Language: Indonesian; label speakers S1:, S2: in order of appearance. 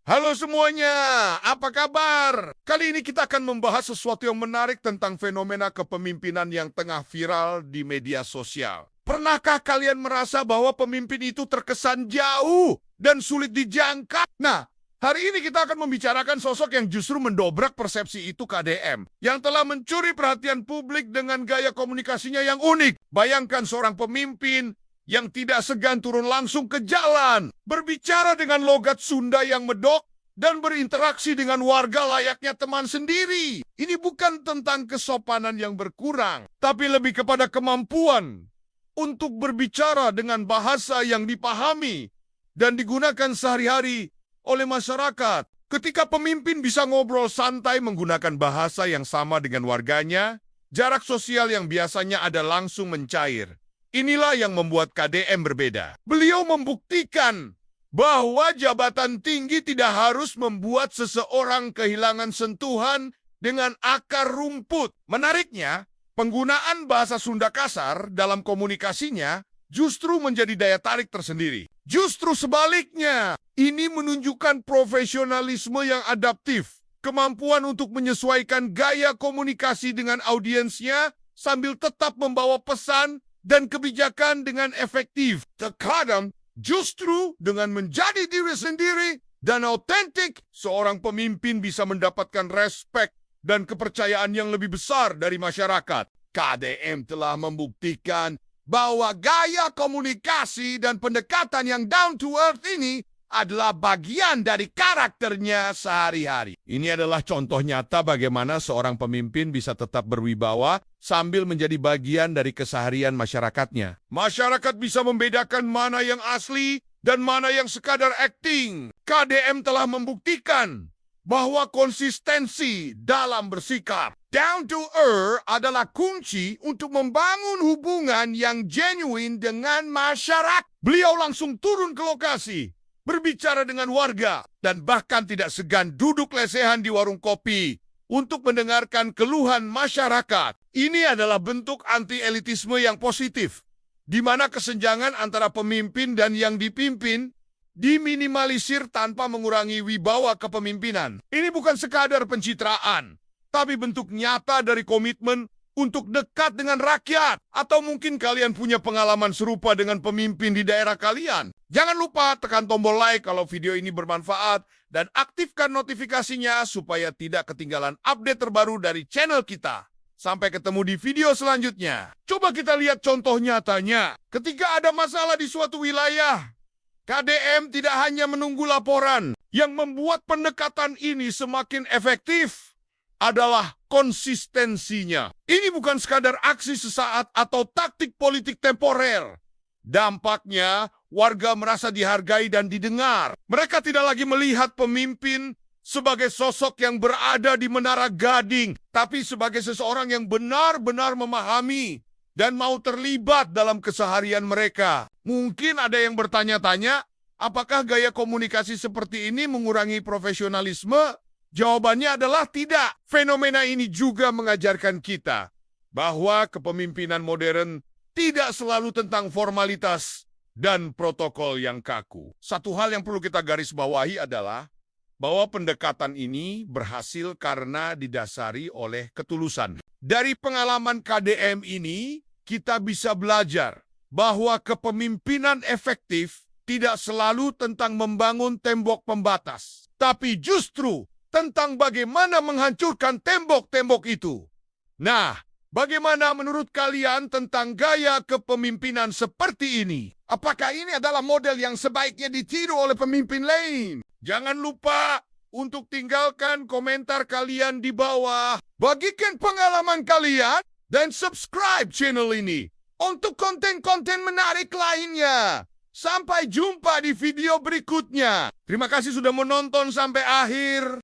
S1: Halo semuanya, apa kabar? Kali ini kita akan membahas sesuatu yang menarik tentang fenomena kepemimpinan yang tengah viral di media sosial. Pernahkah kalian merasa bahwa pemimpin itu terkesan jauh dan sulit dijangka? Nah, hari ini kita akan membicarakan sosok yang justru mendobrak persepsi itu KDM, yang telah mencuri perhatian publik dengan gaya komunikasinya yang unik. Bayangkan seorang pemimpin yang tidak segan turun langsung ke jalan, berbicara dengan logat Sunda yang medok, dan berinteraksi dengan warga layaknya teman sendiri. Ini bukan tentang kesopanan yang berkurang, tapi lebih kepada kemampuan untuk berbicara dengan bahasa yang dipahami dan digunakan sehari-hari oleh masyarakat. Ketika pemimpin bisa ngobrol santai menggunakan bahasa yang sama dengan warganya, jarak sosial yang biasanya ada langsung mencair. Inilah yang membuat KDM berbeda. Beliau membuktikan bahwa jabatan tinggi tidak harus membuat seseorang kehilangan sentuhan dengan akar rumput. Menariknya, penggunaan bahasa Sunda kasar dalam komunikasinya justru menjadi daya tarik tersendiri. Justru sebaliknya, ini menunjukkan profesionalisme yang adaptif, kemampuan untuk menyesuaikan gaya komunikasi dengan audiensnya sambil tetap membawa pesan dan kebijakan dengan efektif. Terkadang, justru dengan menjadi diri sendiri dan autentik, seorang pemimpin bisa mendapatkan respek dan kepercayaan yang lebih besar dari masyarakat. KDM telah membuktikan bahwa gaya komunikasi dan pendekatan yang down to earth ini adalah bagian dari karakternya sehari-hari. Ini adalah contoh nyata bagaimana seorang pemimpin bisa tetap berwibawa sambil menjadi bagian dari keseharian masyarakatnya. Masyarakat bisa membedakan mana yang asli dan mana yang sekadar acting. KDM telah membuktikan bahwa konsistensi dalam bersikap down to earth adalah kunci untuk membangun hubungan yang genuine dengan masyarakat. Beliau langsung turun ke lokasi, berbicara dengan warga, dan bahkan tidak segan duduk lesehan di warung kopi untuk mendengarkan keluhan masyarakat. Ini adalah bentuk anti-elitisme yang positif, di mana kesenjangan antara pemimpin dan yang dipimpin diminimalisir tanpa mengurangi wibawa kepemimpinan. Ini bukan sekadar pencitraan, tapi bentuk nyata dari komitmen untuk dekat dengan rakyat. Atau mungkin kalian punya pengalaman serupa dengan pemimpin di daerah kalian. Jangan lupa tekan tombol like kalau video ini bermanfaat dan aktifkan notifikasinya supaya tidak ketinggalan update terbaru dari channel kita. Sampai ketemu di video selanjutnya. Coba kita lihat contoh nyatanya. Ketika ada masalah di suatu wilayah, KDM tidak hanya menunggu laporan. Yang membuat pendekatan ini semakin efektif adalah konsistensinya. Ini bukan sekadar aksi sesaat atau taktik politik temporer. Dampaknya, warga merasa dihargai dan didengar. Mereka tidak lagi melihat pemimpin sebagai sosok yang berada di menara gading, tapi sebagai seseorang yang benar-benar memahami dan mau terlibat dalam keseharian mereka. Mungkin ada yang bertanya-tanya, apakah gaya komunikasi seperti ini mengurangi profesionalisme? Jawabannya adalah tidak. Fenomena ini juga mengajarkan kita bahwa kepemimpinan modern tidak selalu tentang formalitas dan protokol yang kaku. Satu hal yang perlu kita garis bawahi adalah bahwa pendekatan ini berhasil karena didasari oleh ketulusan. Dari pengalaman KDM ini, kita bisa belajar bahwa kepemimpinan efektif tidak selalu tentang membangun tembok pembatas, tapi justru tentang bagaimana menghancurkan tembok-tembok itu. Nah, bagaimana menurut kalian tentang gaya kepemimpinan seperti ini? Apakah ini adalah model yang sebaiknya ditiru oleh pemimpin lain? Jangan lupa untuk tinggalkan komentar kalian di bawah. Bagikan pengalaman kalian dan subscribe channel ini untuk konten-konten menarik lainnya. Sampai jumpa di video berikutnya. Terima kasih sudah menonton sampai akhir.